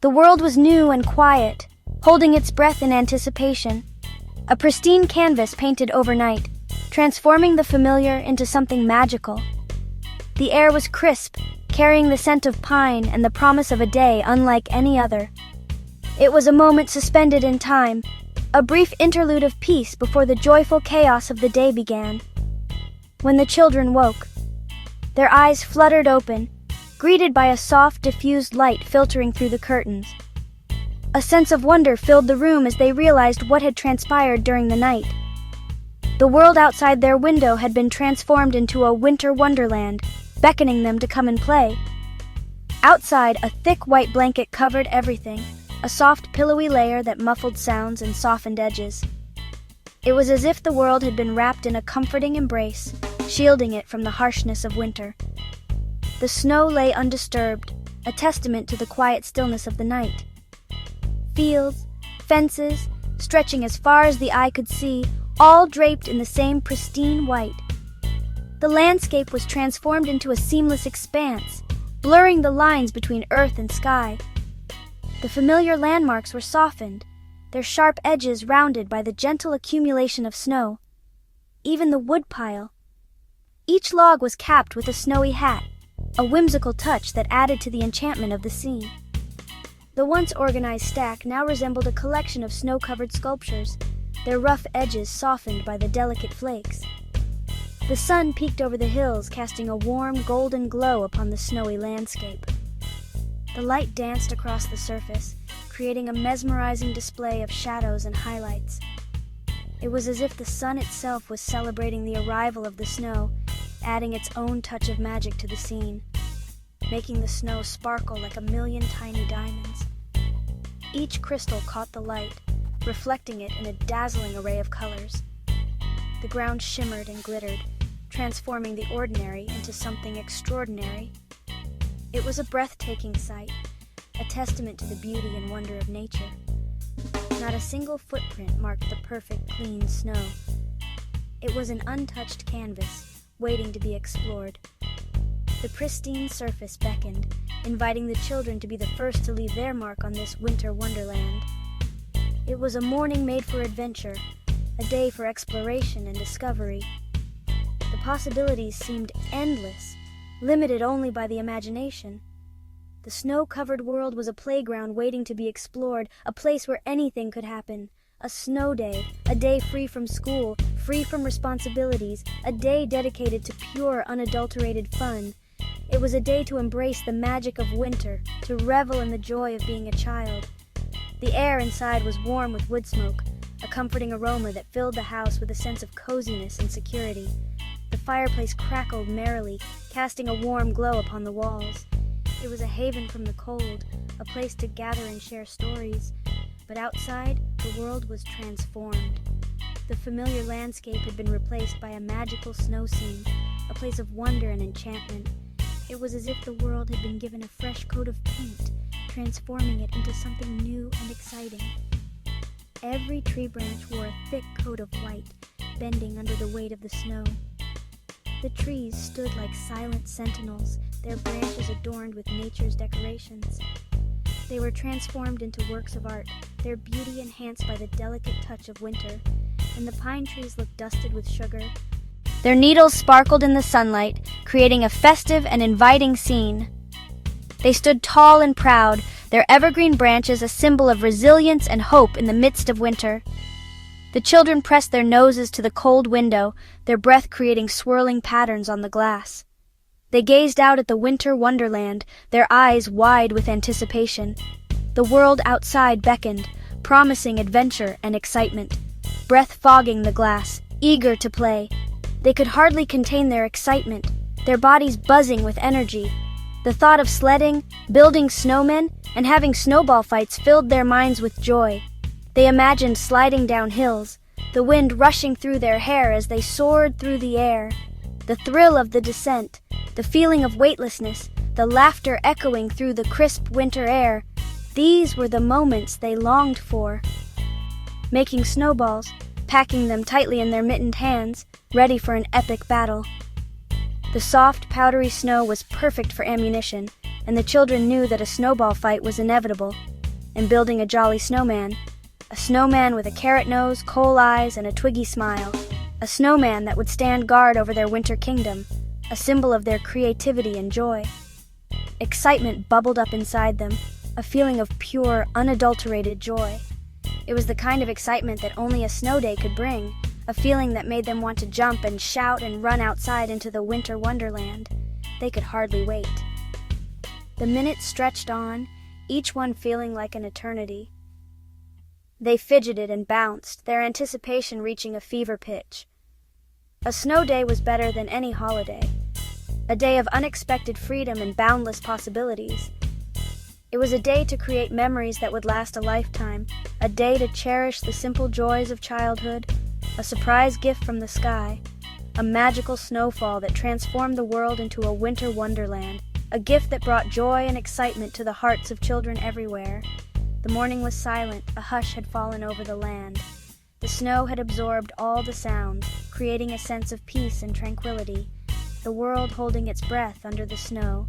The world was new and quiet, holding its breath in anticipation. A pristine canvas painted overnight, transforming the familiar into something magical. The air was crisp, carrying the scent of pine and the promise of a day unlike any other. It was a moment suspended in time, a brief interlude of peace before the joyful chaos of the day began. When the children woke, their eyes fluttered open, greeted by a soft, diffused light filtering through the curtains. A sense of wonder filled the room as they realized what had transpired during the night. The world outside their window had been transformed into a winter wonderland, beckoning them to come and play. Outside, a thick white blanket covered everything, a soft, pillowy layer that muffled sounds and softened edges. It was as if the world had been wrapped in a comforting embrace, shielding it from the harshness of winter. The snow lay undisturbed, a testament to the quiet stillness of the night. Fields, fences, stretching as far as the eye could see, all draped in the same pristine white. The landscape was transformed into a seamless expanse, blurring the lines between earth and sky. The familiar landmarks were softened, their sharp edges rounded by the gentle accumulation of snow. Even the woodpile. Each log was capped with a snowy hat, a whimsical touch that added to the enchantment of the scene. The once organized stack now resembled a collection of snow-covered sculptures, their rough edges softened by the delicate flakes. The sun peeked over the hills, casting a warm, golden glow upon the snowy landscape. The light danced across the surface, creating a mesmerizing display of shadows and highlights. It was as if the sun itself was celebrating the arrival of the snow, adding its own touch of magic to the scene, making the snow sparkle like a million tiny diamonds. Each crystal caught the light, reflecting it in a dazzling array of colors. The ground shimmered and glittered, transforming the ordinary into something extraordinary. It was a breathtaking sight, a testament to the beauty and wonder of nature. Not a single footprint marked the perfect, clean snow. It was an untouched canvas, waiting to be explored. The pristine surface beckoned, inviting the children to be the first to leave their mark on this winter wonderland. It was a morning made for adventure, a day for exploration and discovery. The possibilities seemed endless, limited only by the imagination. The snow-covered world was a playground waiting to be explored, a place where anything could happen. A snow day, a day free from school, free from responsibilities, a day dedicated to pure, unadulterated fun. It was a day to embrace the magic of winter, to revel in the joy of being a child. The air inside was warm with wood smoke, a comforting aroma that filled the house with a sense of coziness and security. The fireplace crackled merrily, casting a warm glow upon the walls. It was a haven from the cold, a place to gather and share stories. But outside, the world was transformed. The familiar landscape had been replaced by a magical snow scene, a place of wonder and enchantment. It was as if the world had been given a fresh coat of paint, transforming it into something new and exciting. Every tree branch wore a thick coat of white, bending under the weight of the snow. The trees stood like silent sentinels, their branches adorned with nature's decorations. They were transformed into works of art, their beauty enhanced by the delicate touch of winter, and the pine trees looked dusted with sugar. Their needles sparkled in the sunlight, creating a festive and inviting scene. They stood tall and proud, their evergreen branches a symbol of resilience and hope in the midst of winter. The children pressed their noses to the cold window, their breath creating swirling patterns on the glass. They gazed out at the winter wonderland, their eyes wide with anticipation. The world outside beckoned, promising adventure and excitement, breath fogging the glass, eager to play. They could hardly contain their excitement, their bodies buzzing with energy. The thought of sledding, building snowmen, and having snowball fights filled their minds with joy. They imagined sliding down hills, the wind rushing through their hair as they soared through the air. The thrill of the descent, the feeling of weightlessness, the laughter echoing through the crisp winter air, these were the moments they longed for. Making snowballs, packing them tightly in their mittened hands, ready for an epic battle. The soft, powdery snow was perfect for ammunition, and the children knew that a snowball fight was inevitable. And building a jolly snowman. A snowman with a carrot nose, coal eyes, and a twiggy smile. A snowman that would stand guard over their winter kingdom, a symbol of their creativity and joy. Excitement bubbled up inside them, a feeling of pure, unadulterated joy. It was the kind of excitement that only a snow day could bring, a feeling that made them want to jump and shout and run outside into the winter wonderland. They could hardly wait. The minutes stretched on, each one feeling like an eternity. They fidgeted and bounced, their anticipation reaching a fever pitch. A snow day was better than any holiday, a day of unexpected freedom and boundless possibilities. It was a day to create memories that would last a lifetime, a day to cherish the simple joys of childhood, a surprise gift from the sky, a magical snowfall that transformed the world into a winter wonderland, a gift that brought joy and excitement to the hearts of children everywhere. The morning was silent, a hush had fallen over the land. The snow had absorbed all the sounds, creating a sense of peace and tranquility, the world holding its breath under the snow,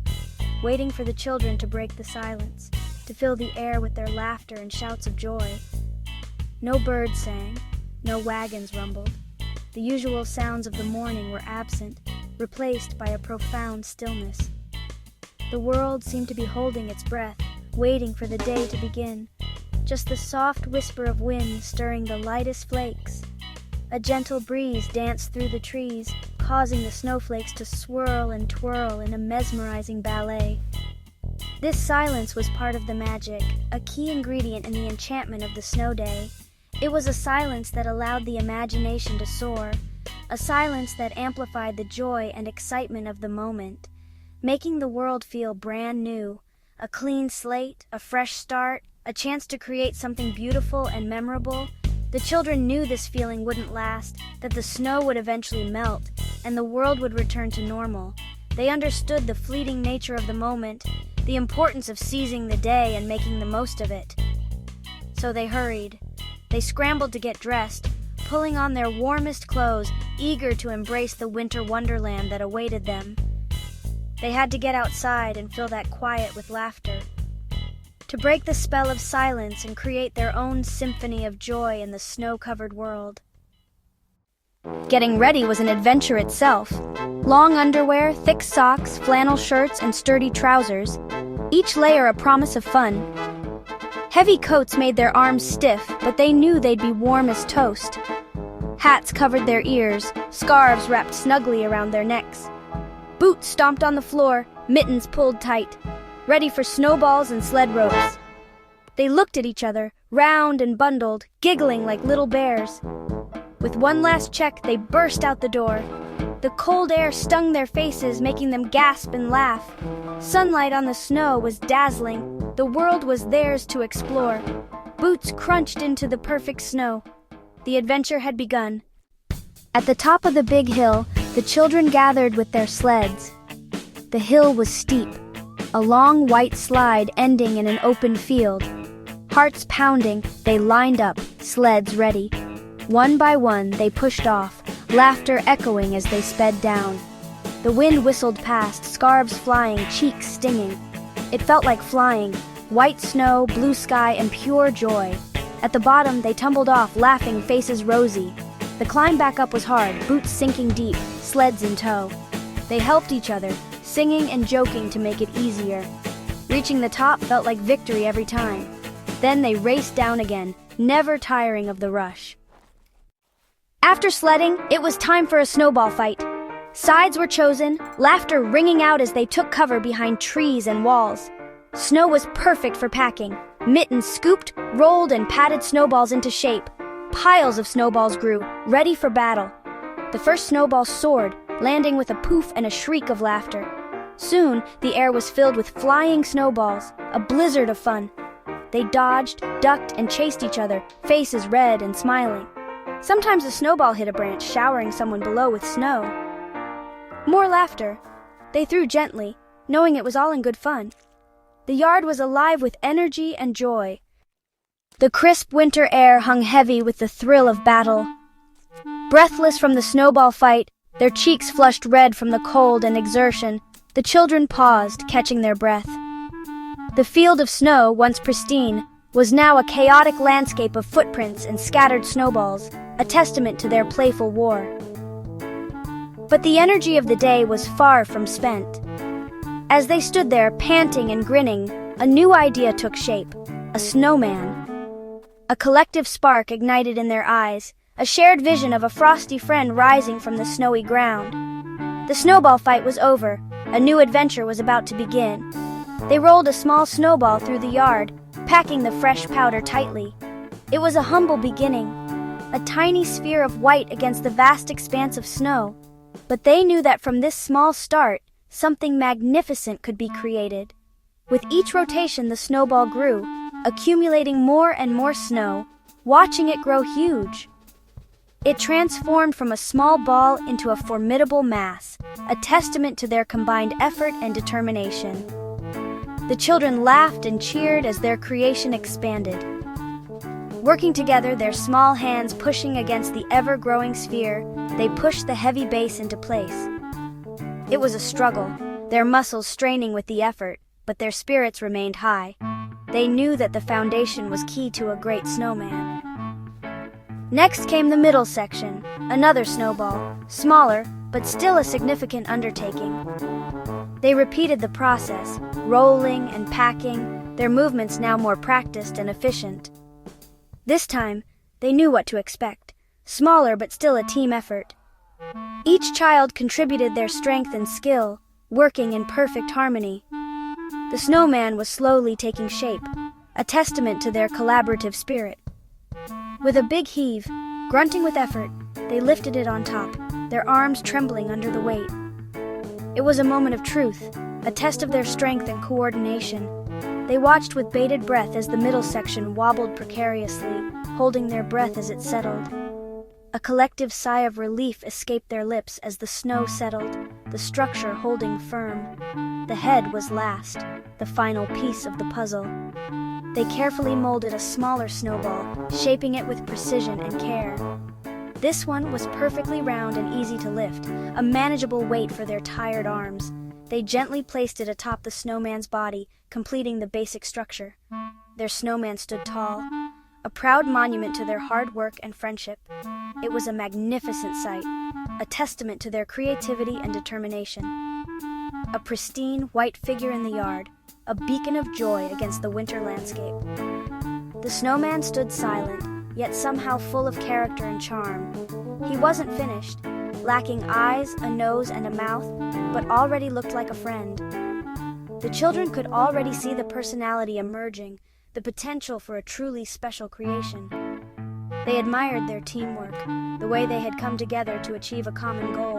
waiting for the children to break the silence, to fill the air with their laughter and shouts of joy. No birds sang, no wagons rumbled. The usual sounds of the morning were absent, replaced by a profound stillness. The world seemed to be holding its breath, waiting for the day to begin. Just the soft whisper of wind stirring the lightest flakes. A gentle breeze danced through the trees, causing the snowflakes to swirl and twirl in a mesmerizing ballet. This silence was part of the magic, a key ingredient in the enchantment of the snow day. It was a silence that allowed the imagination to soar, a silence that amplified the joy and excitement of the moment, making the world feel brand new. A clean slate, a fresh start, a chance to create something beautiful and memorable. The children knew this feeling wouldn't last, that the snow would eventually melt, and the world would return to normal. They understood the fleeting nature of the moment, the importance of seizing the day and making the most of it. So they hurried. They scrambled to get dressed, pulling on their warmest clothes, eager to embrace the winter wonderland that awaited them. They had to get outside and fill that quiet with laughter, to break the spell of silence and create their own symphony of joy in the snow-covered world. Getting ready was an adventure itself. Long underwear, thick socks, flannel shirts, and sturdy trousers, each layer a promise of fun. Heavy coats made their arms stiff, but they knew they'd be warm as toast. Hats covered their ears, scarves wrapped snugly around their necks. Boots stomped on the floor, mittens pulled tight, ready for snowballs and sled ropes. They looked at each other, round and bundled, giggling like little bears. With one last check, they burst out the door. The cold air stung their faces, making them gasp and laugh. Sunlight on the snow was dazzling. The world was theirs to explore. Boots crunched into the perfect snow. The adventure had begun. At the top of the big hill, the children gathered with their sleds. The hill was steep, a long white slide ending in an open field. Hearts pounding, they lined up, sleds ready. One by one, they pushed off, laughter echoing as they sped down. The wind whistled past, scarves flying, cheeks stinging. It felt like flying, white snow, blue sky, and pure joy. At the bottom, they tumbled off, laughing, faces rosy. The climb back up was hard, boots sinking deep, sleds in tow. They helped each other, singing and joking to make it easier. Reaching the top felt like victory every time. Then they raced down again, never tiring of the rush. After sledding, it was time for a snowball fight. Sides were chosen, laughter ringing out as they took cover behind trees and walls. Snow was perfect for packing. Mittens scooped, rolled, and patted snowballs into shape. Piles of snowballs grew, ready for battle. The first snowball soared, landing with a poof and a shriek of laughter. Soon, the air was filled with flying snowballs, a blizzard of fun. They dodged, ducked, and chased each other, faces red and smiling. Sometimes a snowball hit a branch, showering someone below with snow. More laughter. They threw gently, knowing it was all in good fun. The yard was alive with energy and joy. The crisp winter air hung heavy with the thrill of battle. Breathless from the snowball fight, their cheeks flushed red from the cold and exertion, the children paused, catching their breath. The field of snow, once pristine, was now a chaotic landscape of footprints and scattered snowballs, a testament to their playful war. But the energy of the day was far from spent. As they stood there, panting and grinning, a new idea took shape: a snowman. A collective spark ignited in their eyes, a shared vision of a frosty friend rising from the snowy ground. The snowball fight was over. A new adventure was about to begin. They rolled a small snowball through the yard, packing the fresh powder tightly. It was a humble beginning, a tiny sphere of white against the vast expanse of snow. But they knew that from this small start, something magnificent could be created. With each rotation, the snowball grew, accumulating more and more snow, watching it grow huge. It transformed from a small ball into a formidable mass, a testament to their combined effort and determination. The children laughed and cheered as their creation expanded. Working together, their small hands pushing against the ever-growing sphere, they pushed the heavy base into place. It was a struggle, their muscles straining with the effort, but their spirits remained high. They knew that the foundation was key to a great snowman. Next came the middle section, another snowball, smaller, but still a significant undertaking. They repeated the process, rolling and packing, their movements now more practiced and efficient. This time, they knew what to expect, smaller but still a team effort. Each child contributed their strength and skill, working in perfect harmony. The snowman was slowly taking shape, a testament to their collaborative spirit. With a big heave, grunting with effort, they lifted it on top, their arms trembling under the weight. It was a moment of truth, a test of their strength and coordination. They watched with bated breath as the middle section wobbled precariously, holding their breath as it settled. A collective sigh of relief escaped their lips as the snow settled, the structure holding firm. The head was last, the final piece of the puzzle. They carefully molded a smaller snowball, shaping it with precision and care. This one was perfectly round and easy to lift, a manageable weight for their tired arms. They gently placed it atop the snowman's body, completing the basic structure. Their snowman stood tall, a proud monument to their hard work and friendship. It was a magnificent sight, a testament to their creativity and determination. A pristine white figure in the yard, a beacon of joy against the winter landscape. The snowman stood silent, yet somehow full of character and charm. He wasn't finished, lacking eyes, a nose, and a mouth, but already looked like a friend. The children could already see the personality emerging, the potential for a truly special creation. They admired their teamwork, the way they had come together to achieve a common goal,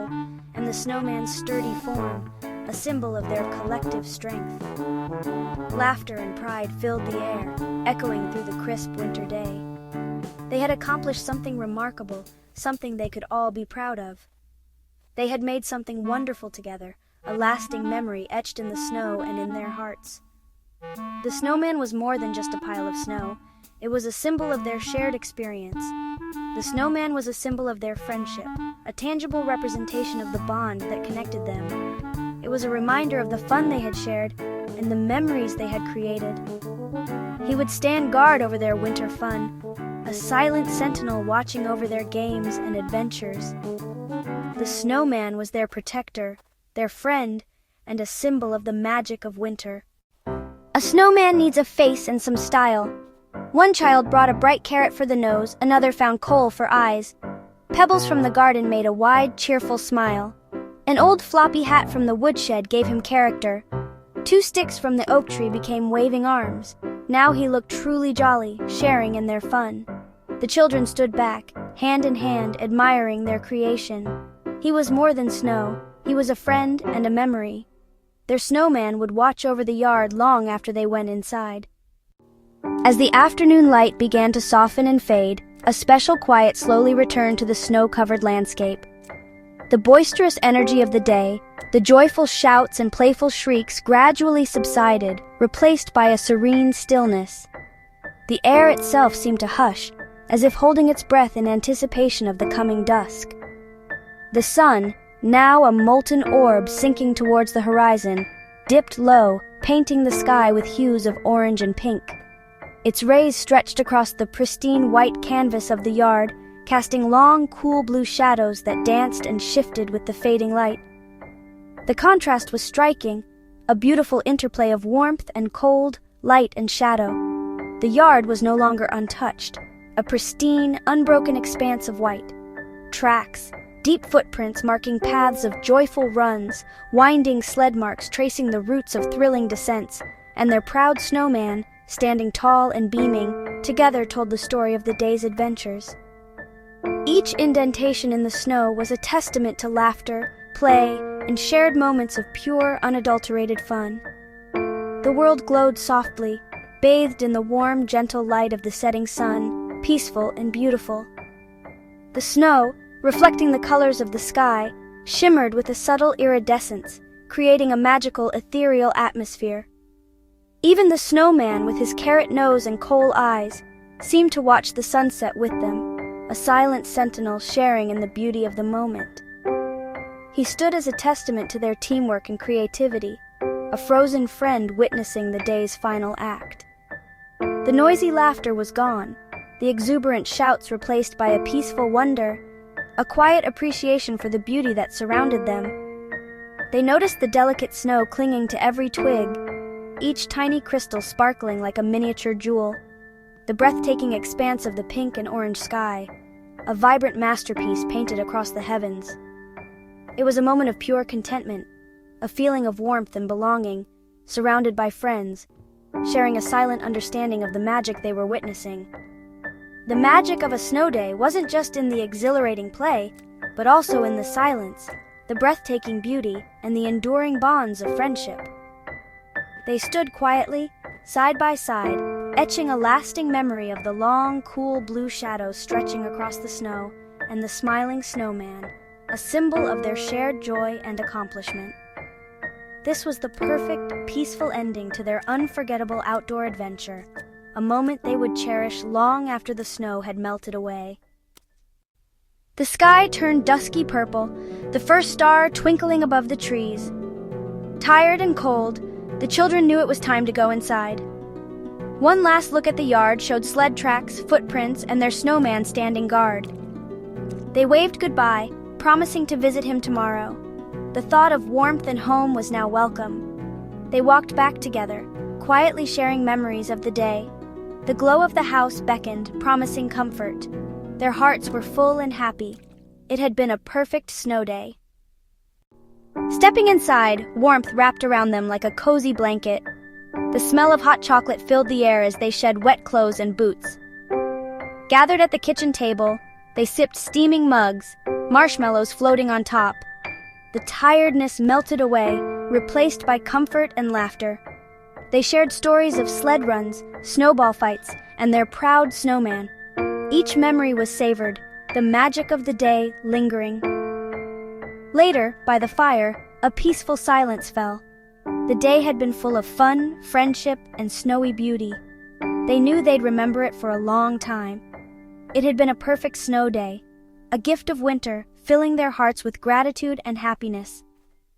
and the snowman's sturdy form, a symbol of their collective strength. Laughter and pride filled the air, echoing through the crisp winter day. They had accomplished something remarkable, something they could all be proud of. They had made something wonderful together, a lasting memory etched in the snow and in their hearts. The snowman was more than just a pile of snow. It was a symbol of their shared experience. The snowman was a symbol of their friendship, a tangible representation of the bond that connected them. It was a reminder of the fun they had shared and the memories they had created. He would stand guard over their winter fun, a silent sentinel watching over their games and adventures. The snowman was their protector, their friend, and a symbol of the magic of winter. A snowman needs a face and some style. One child brought a bright carrot for the nose, another found coal for eyes. Pebbles from the garden made a wide, cheerful smile. An old floppy hat from the woodshed gave him character. 2 sticks from the oak tree became waving arms. Now he looked truly jolly, sharing in their fun. The children stood back, hand in hand, admiring their creation. He was more than snow. He was a friend and a memory. Their snowman would watch over the yard long after they went inside. As the afternoon light began to soften and fade, a special quiet slowly returned to the snow-covered landscape. The boisterous energy of the day, the joyful shouts and playful shrieks gradually subsided, replaced by a serene stillness. The air itself seemed to hush, as if holding its breath in anticipation of the coming dusk. The sun, now a molten orb sinking towards the horizon, dipped low, painting the sky with hues of orange and pink. Its rays stretched across the pristine white canvas of the yard, casting long, cool blue shadows that danced and shifted with the fading light. The contrast was striking, a beautiful interplay of warmth and cold, light and shadow. The yard was no longer untouched, a pristine, unbroken expanse of white. Tracks, deep footprints marking paths of joyful runs, winding sled marks tracing the routes of thrilling descents, and their proud snowman, standing tall and beaming, together told the story of the day's adventures. Each indentation in the snow was a testament to laughter, play, and shared moments of pure, unadulterated fun. The world glowed softly, bathed in the warm, gentle light of the setting sun, peaceful and beautiful. The snow, reflecting the colors of the sky, shimmered with a subtle iridescence, creating a magical, ethereal atmosphere. Even the snowman, with his carrot nose and coal eyes, seemed to watch the sunset with them, a silent sentinel sharing in the beauty of the moment. He stood as a testament to their teamwork and creativity, a frozen friend witnessing the day's final act. The noisy laughter was gone, the exuberant shouts replaced by a peaceful wonder, a quiet appreciation for the beauty that surrounded them. They noticed the delicate snow clinging to every twig, each tiny crystal sparkling like a miniature jewel, the breathtaking expanse of the pink and orange sky, a vibrant masterpiece painted across the heavens. It was a moment of pure contentment, a feeling of warmth and belonging, surrounded by friends, sharing a silent understanding of the magic they were witnessing. The magic of a snow day wasn't just in the exhilarating play, but also in the silence, the breathtaking beauty, and the enduring bonds of friendship. They stood quietly, side by side, etching a lasting memory of the long, cool blue shadows stretching across the snow and the smiling snowman, a symbol of their shared joy and accomplishment. This was the perfect, peaceful ending to their unforgettable outdoor adventure, a moment they would cherish long after the snow had melted away. The sky turned dusky purple, the first star twinkling above the trees. Tired and cold, the children knew it was time to go inside. One last look at the yard showed sled tracks, footprints, and their snowman standing guard. They waved goodbye, promising to visit him tomorrow. The thought of warmth and home was now welcome. They walked back together, quietly sharing memories of the day. The glow of the house beckoned, promising comfort. Their hearts were full and happy. It had been a perfect snow day. Stepping inside, warmth wrapped around them like a cozy blanket. The smell of hot chocolate filled the air as they shed wet clothes and boots. Gathered at the kitchen table, they sipped steaming mugs, marshmallows floating on top. The tiredness melted away, replaced by comfort and laughter. They shared stories of sled runs, snowball fights, and their proud snowman. Each memory was savored, the magic of the day lingering. Later, by the fire, a peaceful silence fell. The day had been full of fun, friendship, and snowy beauty. They knew they'd remember it for a long time. It had been a perfect snow day, a gift of winter, filling their hearts with gratitude and happiness.